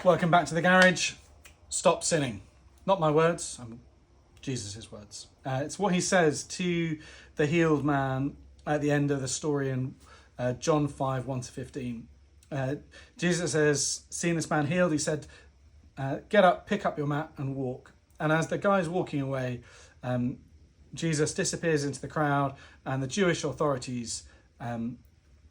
Welcome back to the garage. Stop sinning. Not my words, Jesus' words. It's what he says to the healed man at the end of the story in John 5, 1-15. Jesus says, seeing this man healed, he said, get up, pick up your mat and walk. And as the guy's walking away, Jesus disappears into the crowd, and the Jewish authorities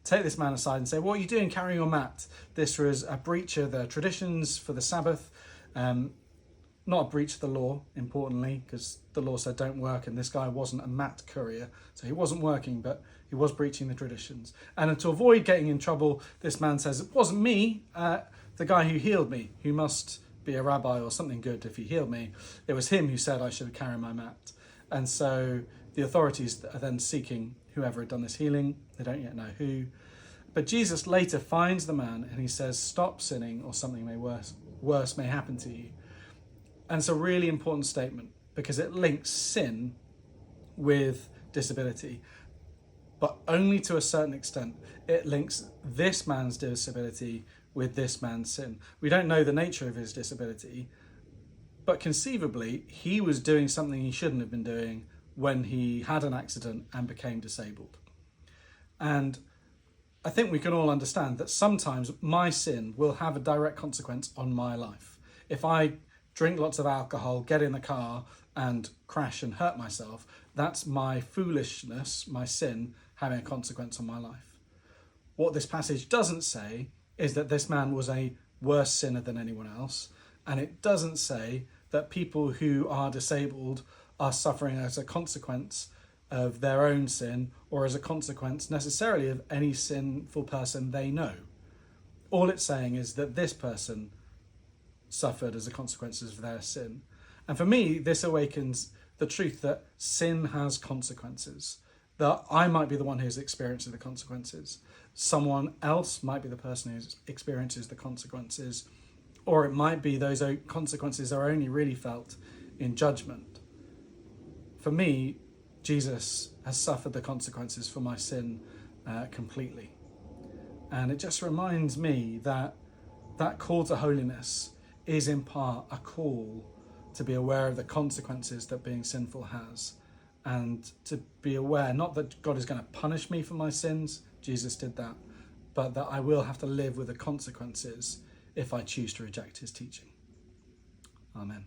take this man aside and say, what are you doing carrying your mat? This was a breach of the traditions for the Sabbath, not a breach of the law, importantly, because the law said don't work, and this guy wasn't a mat courier, so he wasn't working, but he was breaching the traditions. And to avoid getting in trouble, this man says, it wasn't me, the guy who healed me, who must be a rabbi or something good if he healed me. It was him who said I should carry my mat. And so the authorities are then seeking whoever had done this healing. They don't yet know who. But Jesus later finds the man and he says, stop sinning or something worse may happen to you. And it's a really important statement because it links sin with disability, but only to a certain extent. It links this man's disability with this man's sin. We don't know the nature of his disability, but conceivably he was doing something he shouldn't have been doing when he had an accident and became disabled. And I think we can all understand that sometimes my sin will have a direct consequence on my life. If I drink lots of alcohol, get in the car and crash and hurt myself, that's my foolishness, my sin, having a consequence on my life. What this passage doesn't say is that this man was a worse sinner than anyone else. And it doesn't say that people who are disabled are suffering as a consequence of their own sin or as a consequence necessarily of any sinful person they know. All it's saying is that this person suffered as a consequence of their sin. And for me, this awakens the truth that sin has consequences, that I might be the one who's experiencing the consequences. Someone else might be the person who experiences the consequences, or it might be those consequences are only really felt in judgment. For me, Jesus has suffered the consequences for my sin completely. And it just reminds me that that call to holiness is in part a call to be aware of the consequences that being sinful has, and to be aware, not that God is going to punish me for my sins, Jesus did that, but that I will have to live with the consequences if I choose to reject his teaching. Amen.